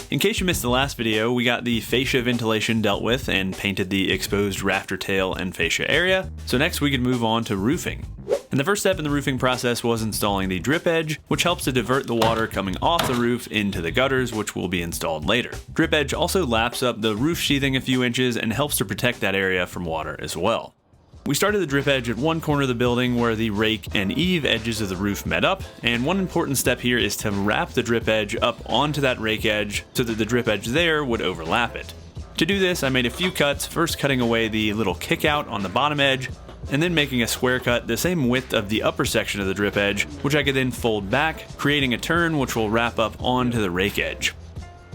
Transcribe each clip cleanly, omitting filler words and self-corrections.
In case you missed the last video, we got the fascia ventilation dealt with and painted the exposed rafter tail and fascia area, so next we could move on to roofing. And the first step in the roofing process was installing the drip edge, which helps to divert the water coming off the roof into the gutters, which will be installed later. Drip edge also laps up the roof sheathing a few inches and helps to protect that area from water as well. We started the drip edge at one corner of the building where the rake and eave edges of the roof met up, and one important step here is to wrap the drip edge up onto that rake edge so that the drip edge there would overlap it. To do this, I made a few cuts, first cutting away the little kick out on the bottom edge, and then making a square cut the same width of the upper section of the drip edge, which I could then fold back, creating a turn which will wrap up onto the rake edge.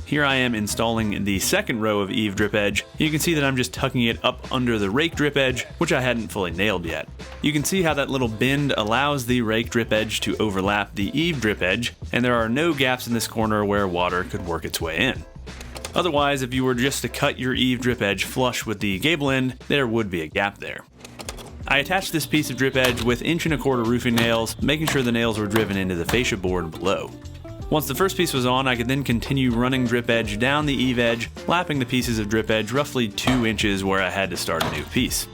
Here I am installing the second row of eave drip edge. You can see that I'm just tucking it up under the rake drip edge, which I hadn't fully nailed yet. You can see how that little bend allows the rake drip edge to overlap the eave drip edge, and there are no gaps in this corner where water could work its way in. Otherwise, if you were just to cut your eave drip edge flush with the gable end, there would be a gap there. I attached this piece of drip edge with 1¼ inch roofing nails, making sure the nails were driven into the fascia board below. Once the first piece was on, I could then continue running drip edge down the eave edge, lapping the pieces of drip edge roughly 2 inches where I had to start a new piece.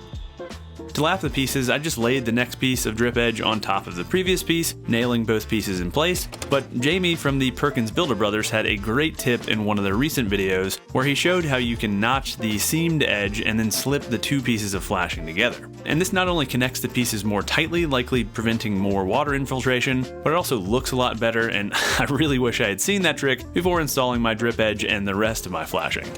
To lap the pieces, I just laid the next piece of drip edge on top of the previous piece, nailing both pieces in place, but Jamie from the Perkins Builder Brothers had a great tip in one of their recent videos where he showed how you can notch the seamed edge and then slip the two pieces of flashing together. And this not only connects the pieces more tightly, likely preventing more water infiltration, but it also looks a lot better, and I really wish I had seen that trick before installing my drip edge and the rest of my flashing.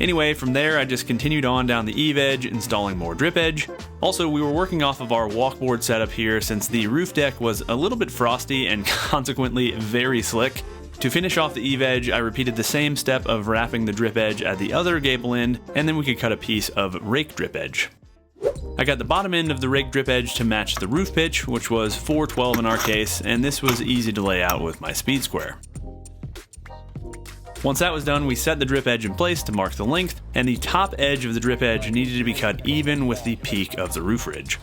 Anyway, from there I just continued on down the eave edge, installing more drip edge. Also, we were working off of our walkboard setup here since the roof deck was a little bit frosty and consequently very slick. To finish off the eave edge, I repeated the same step of wrapping the drip edge at the other gable end, and then we could cut a piece of rake drip edge. I got the bottom end of the rake drip edge to match the roof pitch, which was 412 in our case, and this was easy to lay out with my speed square. Once that was done, we set the drip edge in place to mark the length, and the top edge of the drip edge needed to be cut even with the peak of the roof ridge.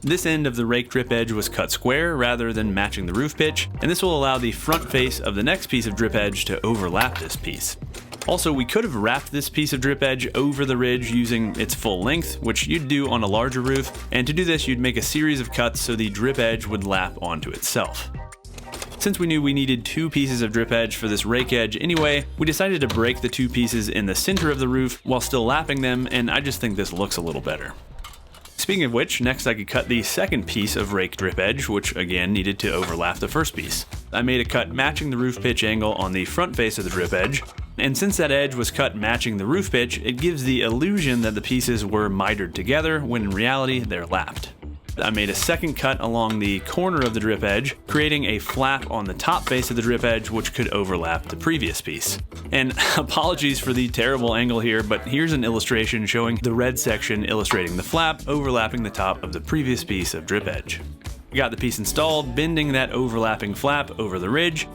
This end of the rake drip edge was cut square rather than matching the roof pitch, and this will allow the front face of the next piece of drip edge to overlap this piece. Also, we could have wrapped this piece of drip edge over the ridge using its full length, which you'd do on a larger roof, and to do this you'd make a series of cuts so the drip edge would lap onto itself. Since we knew we needed 2 pieces of drip edge for this rake edge anyway, we decided to break the 2 pieces in the center of the roof while still lapping them, and I just think this looks a little better. Speaking of which, next I could cut the second piece of rake drip edge, which again needed to overlap the first piece. I made a cut matching the roof pitch angle on the front face of the drip edge, and since that edge was cut matching the roof pitch, it gives the illusion that the pieces were mitered together when in reality they're lapped. I made a second cut along the corner of the drip edge, creating a flap on the top face of the drip edge which could overlap the previous piece. And apologies for the terrible angle here, but here's an illustration showing the red section illustrating the flap overlapping the top of the previous piece of drip edge. We got the piece installed, bending that overlapping flap over the ridge,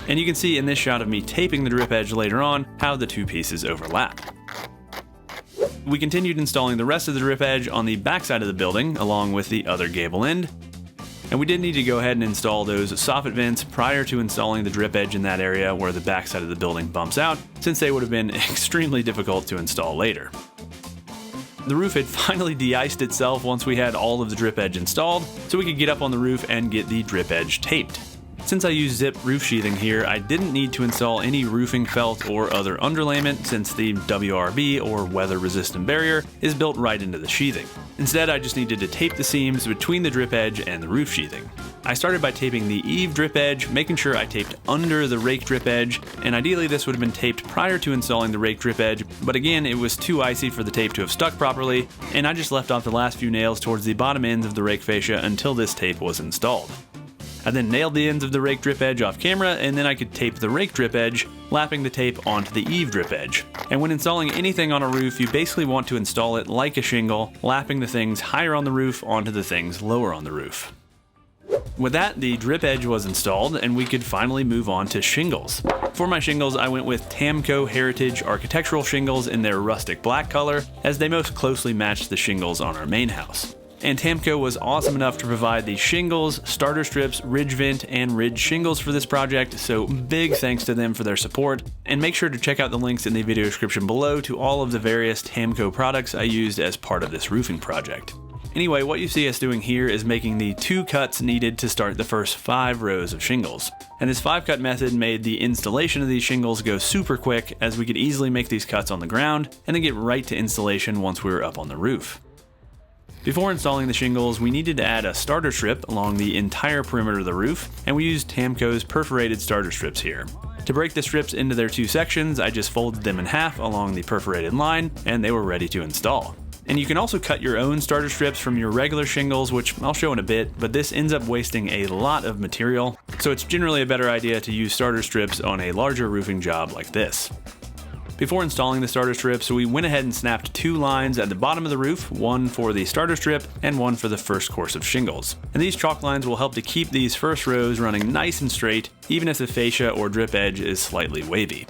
and you can see in this shot of me taping the drip edge later on how the 2 pieces overlap. We continued installing the rest of the drip edge on the back side of the building, along with the other gable end. And we did need to go ahead and install those soffit vents prior to installing the drip edge in that area where the back side of the building bumps out, since they would have been extremely difficult to install later. The roof had finally de-iced itself once we had all of the drip edge installed, so we could get up on the roof and get the drip edge taped. Since I used zip roof sheathing here, I didn't need to install any roofing felt or other underlayment since the WRB or weather resistant barrier is built right into the sheathing. Instead, I just needed to tape the seams between the drip edge and the roof sheathing. I started by taping the eave drip edge, making sure I taped under the rake drip edge, and ideally this would have been taped prior to installing the rake drip edge, but again it was too icy for the tape to have stuck properly, and I just left off the last few nails towards the bottom ends of the rake fascia until this tape was installed. I then nailed the ends of the rake drip edge off camera, and then I could tape the rake drip edge, lapping the tape onto the eave drip edge. And when installing anything on a roof, you basically want to install it like a shingle, lapping the things higher on the roof onto the things lower on the roof. With that, the drip edge was installed, and we could finally move on to shingles. For my shingles, I went with Tamco Heritage architectural shingles in their rustic black color, as they most closely matched the shingles on our main house. and Tamco was awesome enough to provide the shingles, starter strips, ridge vent, and ridge shingles for this project, so big thanks to them for their support, and make sure to check out the links in the video description below to all of the various Tamco products I used as part of this roofing project. Anyway, what you see us doing here is making the 2 cuts needed to start the first 5 rows of shingles. And this 5-cut method made the installation of these shingles go super quick, as we could easily make these cuts on the ground and then get right to installation once we were up on the roof. Before installing the shingles, we needed to add a starter strip along the entire perimeter of the roof, and we used Tamco's perforated starter strips here. To break the strips into their 2 sections, I just folded them in half along the perforated line, and they were ready to install. And you can also cut your own starter strips from your regular shingles, which I'll show in a bit, but this ends up wasting a lot of material, so it's generally a better idea to use starter strips on a larger roofing job like this. Before installing the starter strips, we went ahead and snapped 2 lines at the bottom of the roof, one for the starter strip and one for the first course of shingles. And these chalk lines will help to keep these first rows running nice and straight, even if the fascia or drip edge is slightly wavy.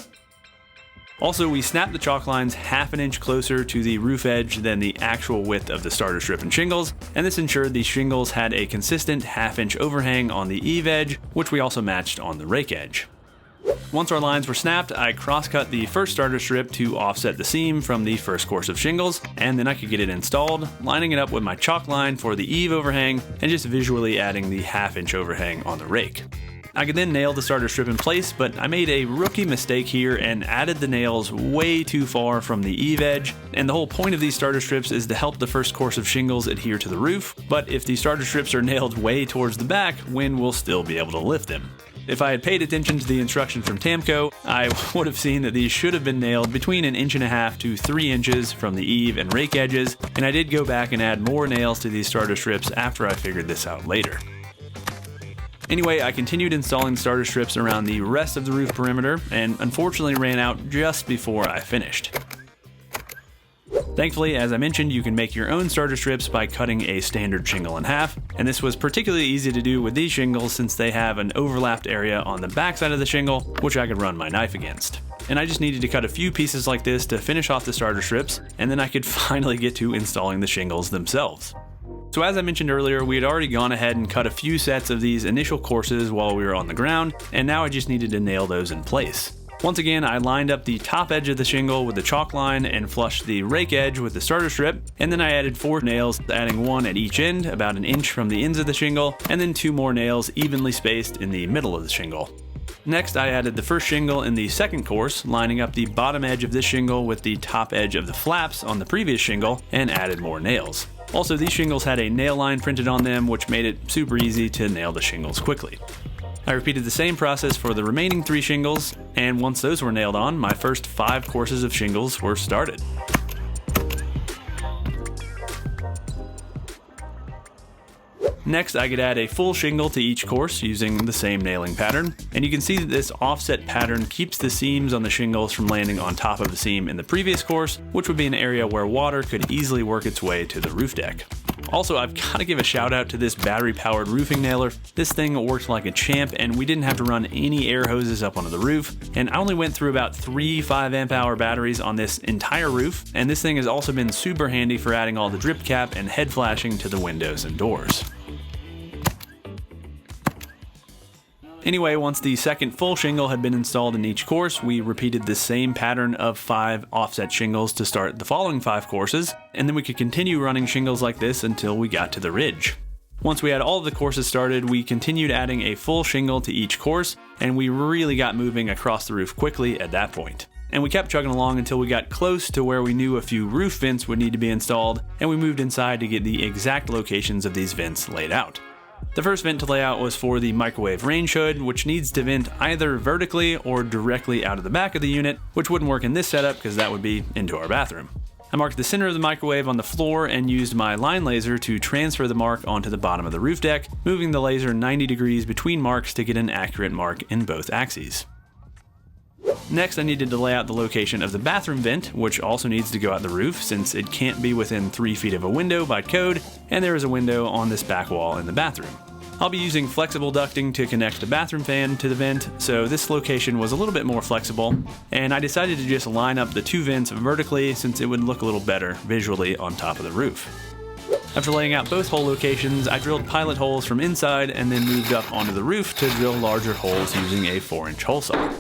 Also, we snapped the chalk lines half an inch closer to the roof edge than the actual width of the starter strip and shingles, and this ensured the shingles had a consistent half-inch overhang on the eave edge, which we also matched on the rake edge. Once our lines were snapped, I cross-cut the first starter strip to offset the seam from the first course of shingles, and then I could get it installed, lining it up with my chalk line for the eave overhang, and just visually adding the half-inch overhang on the rake. I could then nail the starter strip in place, but I made a rookie mistake here and added the nails way too far from the eave edge, and the whole point of these starter strips is to help the first course of shingles adhere to the roof, but if the starter strips are nailed way towards the back, wind will still be able to lift them. If I had paid attention to the instructions from Tamco, I would have seen that these should have been nailed between 1.5 inches to 3 inches from the eave and rake edges, and I did go back and add more nails to these starter strips after I figured this out later. Anyway, I continued installing starter strips around the rest of the roof perimeter, and unfortunately ran out just before I finished. Thankfully, as I mentioned, you can make your own starter strips by cutting a standard shingle in half, and this was particularly easy to do with these shingles since they have an overlapped area on the back side of the shingle, which I could run my knife against. And I just needed to cut a few pieces like this to finish off the starter strips, and then I could finally get to installing the shingles themselves. So as I mentioned earlier, we had already gone ahead and cut a few sets of these initial courses while we were on the ground, and now I just needed to nail those in place. Once again, I lined up the top edge of the shingle with the chalk line and flushed the rake edge with the starter strip, and then I added 4 nails, adding 1 at each end, about 1 inch from the ends of the shingle, and then 2 more nails evenly spaced in the middle of the shingle. Next, I added the first shingle in the second course, lining up the bottom edge of this shingle with the top edge of the flaps on the previous shingle, and added more nails. Also, these shingles had a nail line printed on them, which made it super easy to nail the shingles quickly. I repeated the same process for the remaining 3 shingles, and once those were nailed on, my first 5 courses of shingles were started. Next, I could add a full shingle to each course using the same nailing pattern, and you can see that this offset pattern keeps the seams on the shingles from landing on top of the seam in the previous course, which would be an area where water could easily work its way to the roof deck. Also, I've got to give a shout out to this battery-powered roofing nailer. This thing worked like a champ, and we didn't have to run any air hoses up onto the roof, and I only went through about 3 5-amp-hour batteries on this entire roof, and this thing has also been super handy for adding all the drip cap and head flashing to the windows and doors. Anyway, once the second full shingle had been installed in each course, we repeated the same pattern of 5 offset shingles to start the following 5 courses, and then we could continue running shingles like this until we got to the ridge. Once we had all of the courses started, we continued adding a full shingle to each course, and we really got moving across the roof quickly at that point. And we kept chugging along until we got close to where we knew a few roof vents would need to be installed, and we moved inside to get the exact locations of these vents laid out. The first vent to lay out was for the microwave range hood, which needs to vent either vertically or directly out of the back of the unit, which wouldn't work in this setup because that would be into our bathroom. I marked the center of the microwave on the floor and used my line laser to transfer the mark onto the bottom of the roof deck, moving the laser 90 degrees between marks to get an accurate mark in both axes. Next, I needed to lay out the location of the bathroom vent, which also needs to go out the roof since it can't be within 3 feet of a window by code, and there is a window on this back wall in the bathroom. I'll be using flexible ducting to connect the bathroom fan to the vent, so this location was a little bit more flexible, and I decided to just line up the 2 vents vertically since it would look a little better visually on top of the roof. After laying out both hole locations, I drilled pilot holes from inside and then moved up onto the roof to drill larger holes using a 4-inch hole saw.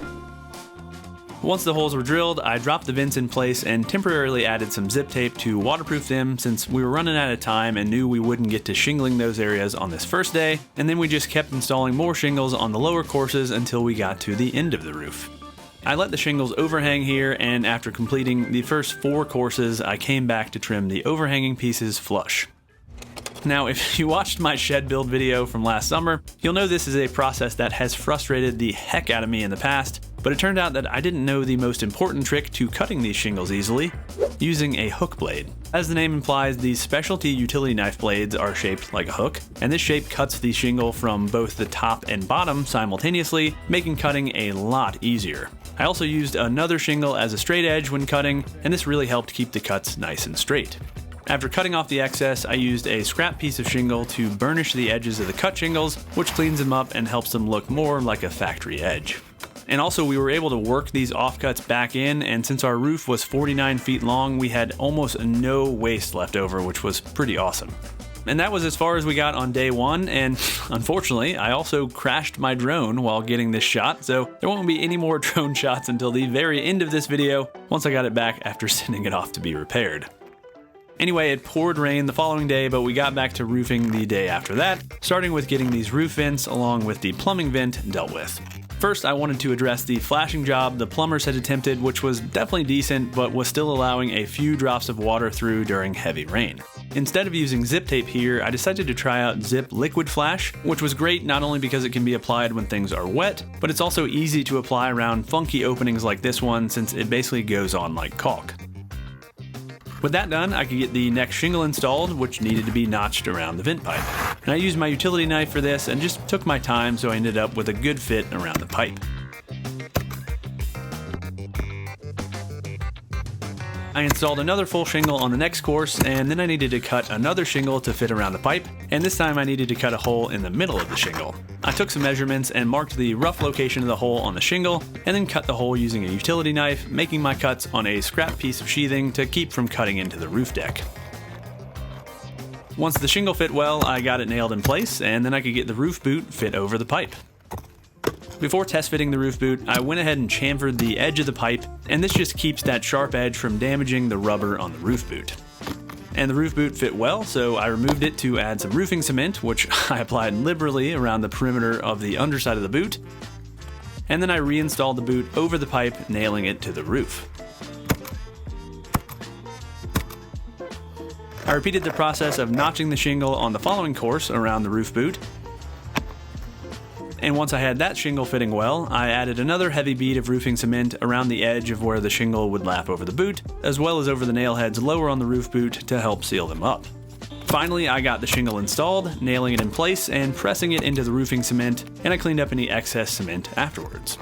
Once the holes were drilled, I dropped the vents in place and temporarily added some zip tape to waterproof them since we were running out of time and knew we wouldn't get to shingling those areas on this first day, and then we just kept installing more shingles on the lower courses until we got to the end of the roof. I let the shingles overhang here, and after completing the first 4 courses, I came back to trim the overhanging pieces flush. Now, if you watched my shed build video from last summer, you'll know this is a process that has frustrated the heck out of me in the past, but it turned out that I didn't know the most important trick to cutting these shingles easily: using a hook blade. As the name implies, these specialty utility knife blades are shaped like a hook, and this shape cuts the shingle from both the top and bottom simultaneously, making cutting a lot easier. I also used another shingle as a straight edge when cutting, and this really helped keep the cuts nice and straight. After cutting off the excess, I used a scrap piece of shingle to burnish the edges of the cut shingles, which cleans them up and helps them look more like a factory edge. And also, we were able to work these offcuts back in, and since our roof was 49 feet long, we had almost no waste left over, which was pretty awesome. And that was as far as we got on day 1, and unfortunately, I also crashed my drone while getting this shot, so there won't be any more drone shots until the very end of this video, once I got it back after sending it off to be repaired. Anyway, it poured rain the following day, but we got back to roofing the day after that, starting with getting these roof vents along with the plumbing vent dealt with. First, I wanted to address the flashing job the plumbers had attempted, which was definitely decent, but was still allowing a few drops of water through during heavy rain. Instead of using zip tape here, I decided to try out Zip Liquid Flash, which was great not only because it can be applied when things are wet, but it's also easy to apply around funky openings like this one since it basically goes on like caulk. With that done, I could get the next shingle installed, which needed to be notched around the vent pipe. And I used my utility knife for this and just took my time, so I ended up with a good fit around the pipe. I installed another full shingle on the next course, and then I needed to cut another shingle to fit around the pipe, and this time I needed to cut a hole in the middle of the shingle. I took some measurements and marked the rough location of the hole on the shingle, and then cut the hole using a utility knife, making my cuts on a scrap piece of sheathing to keep from cutting into the roof deck. Once the shingle fit well, I got it nailed in place, and then I could get the roof boot fit over the pipe. Before test fitting the roof boot, I went ahead and chamfered the edge of the pipe, and this just keeps that sharp edge from damaging the rubber on the roof boot. And the roof boot fit well, so I removed it to add some roofing cement, which I applied liberally around the perimeter of the underside of the boot, and then I reinstalled the boot over the pipe, nailing it to the roof. I repeated the process of notching the shingle on the following course around the roof boot, and once I had that shingle fitting well, I added another heavy bead of roofing cement around the edge of where the shingle would lap over the boot, as well as over the nail heads lower on the roof boot to help seal them up. Finally, I got the shingle installed, nailing it in place and pressing it into the roofing cement, and I cleaned up any excess cement afterwards.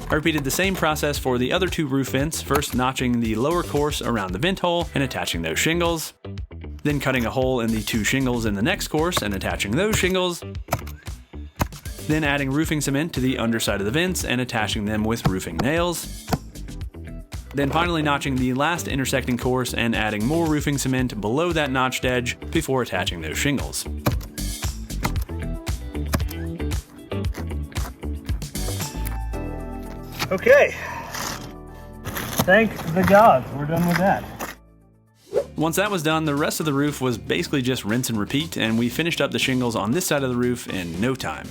I repeated the same process for the other 2 roof vents, first notching the lower course around the vent hole and attaching those shingles, then cutting a hole in the 2 shingles in the next course and attaching those shingles, then adding roofing cement to the underside of the vents and attaching them with roofing nails, then finally notching the last intersecting course and adding more roofing cement below that notched edge before attaching those shingles. Okay, thank the gods, we're done with that. Once that was done, the rest of the roof was basically just rinse and repeat, and we finished up the shingles on this side of the roof in no time.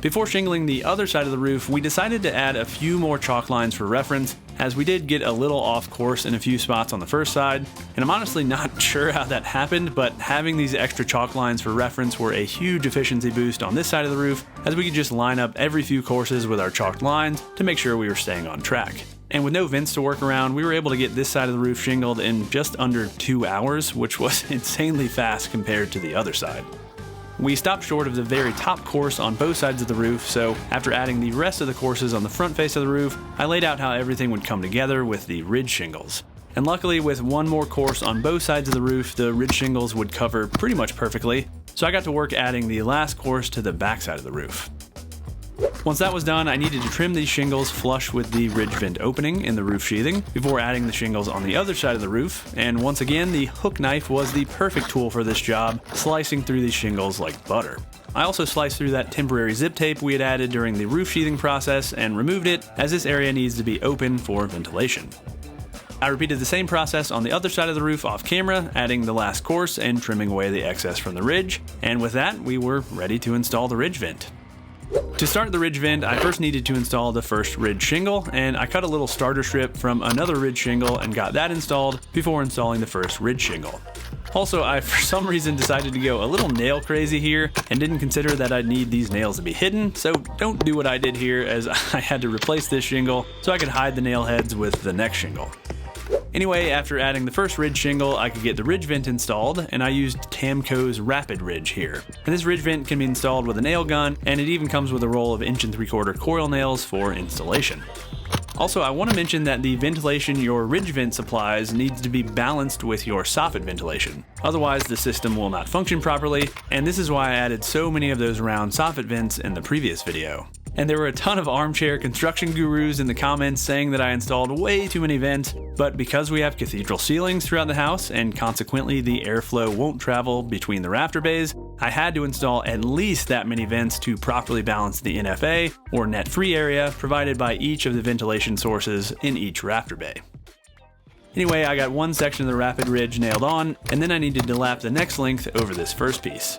Before shingling the other side of the roof, we decided to add a few more chalk lines for reference, as we did get a little off course in a few spots on the first side, and I'm honestly not sure how that happened, but having these extra chalk lines for reference were a huge efficiency boost on this side of the roof, as we could just line up every few courses with our chalked lines to make sure we were staying on track. And with no vents to work around, we were able to get this side of the roof shingled in just under 2 hours, which was insanely fast compared to the other side. We stopped short of the very top course on both sides of the roof, so after adding the rest of the courses on the front face of the roof, I laid out how everything would come together with the ridge shingles. And luckily, with one more course on both sides of the roof, the ridge shingles would cover pretty much perfectly, so I got to work adding the last course to the back side of the roof. Once that was done, I needed to trim these shingles flush with the ridge vent opening in the roof sheathing before adding the shingles on the other side of the roof, and once again the hook knife was the perfect tool for this job, slicing through these shingles like butter. I also sliced through that temporary zip tape we had added during the roof sheathing process and removed it, as this area needs to be open for ventilation. I repeated the same process on the other side of the roof off camera, adding the last course and trimming away the excess from the ridge, and with that we were ready to install the ridge vent. To start the ridge vent, I first needed to install the first ridge shingle, and I cut a little starter strip from another ridge shingle and got that installed before installing the first ridge shingle. Also, I for some reason decided to go a little nail crazy here and didn't consider that I'd need these nails to be hidden, so don't do what I did here, as I had to replace this shingle so I could hide the nail heads with the next shingle. Anyway, after adding the first ridge shingle, I could get the ridge vent installed, and I used Tamco's Rapid Ridge here. And this ridge vent can be installed with a nail gun, and it even comes with a roll of 1 3/4" coil nails for installation. Also, I want to mention that the ventilation your ridge vent supplies needs to be balanced with your soffit ventilation. Otherwise, the system will not function properly, and this is why I added so many of those round soffit vents in the previous video. And there were a ton of armchair construction gurus in the comments saying that I installed way too many vents, but because we have cathedral ceilings throughout the house and consequently the airflow won't travel between the rafter bays, I had to install at least that many vents to properly balance the NFA, or net free area, provided by each of the ventilation sources in each rafter bay. Anyway, I got one section of the Rapid Ridge nailed on, and then I needed to lap the next length over this first piece.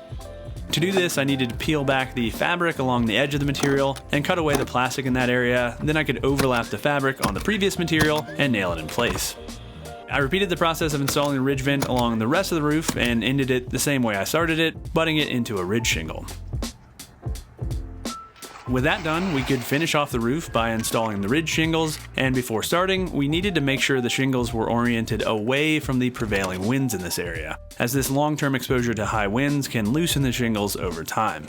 To do this, I needed to peel back the fabric along the edge of the material and cut away the plastic in that area, then I could overlap the fabric on the previous material and nail it in place. I repeated the process of installing the ridge vent along the rest of the roof and ended it the same way I started it, butting it into a ridge shingle. With that done, we could finish off the roof by installing the ridge shingles, and before starting, we needed to make sure the shingles were oriented away from the prevailing winds in this area, as this long-term exposure to high winds can loosen the shingles over time.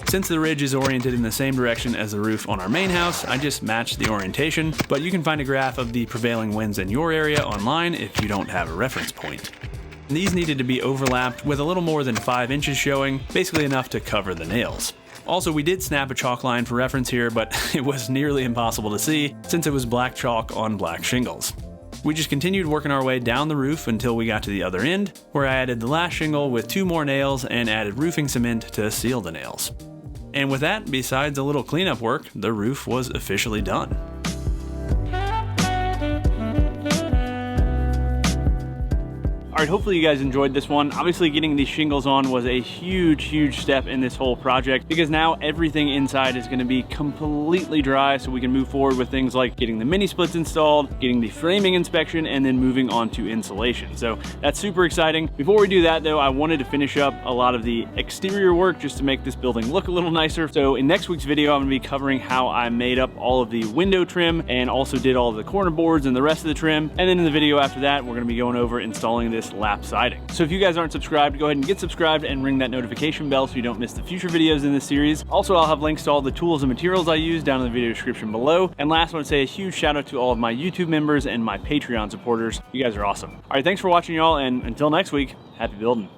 Since the ridge is oriented in the same direction as the roof on our main house, I just matched the orientation, but you can find a graph of the prevailing winds in your area online if you don't have a reference point. These needed to be overlapped with a little more than 5 inches showing, basically enough to cover the nails. Also, we did snap a chalk line for reference here, but it was nearly impossible to see since it was black chalk on black shingles. We just continued working our way down the roof until we got to the other end, where I added the last shingle with 2 more nails and added roofing cement to seal the nails. And with that, besides a little cleanup work, the roof was officially done. Alright, hopefully you guys enjoyed this one. Obviously getting these shingles on was a huge step in this whole project, because now everything inside is going to be completely dry, so we can move forward with things like getting the mini splits installed, getting the framing inspection, and then moving on to insulation. So that's super exciting. Before we do that though, I wanted to finish up a lot of the exterior work just to make this building look a little nicer. So in next week's video, I'm going to be covering how I made up all of the window trim and also did all of the corner boards and the rest of the trim. And then in the video after that, we're going to be going over installing this lap siding. So if you guys aren't subscribed, go ahead and get subscribed and ring that notification bell so you don't miss the future videos in this series. Also, I'll have links to all the tools and materials I use down in the video description below. And last, I want to say a huge shout out to all of my YouTube members and my Patreon supporters. You guys are awesome. All right, thanks for watching, y'all, and until next week, happy building.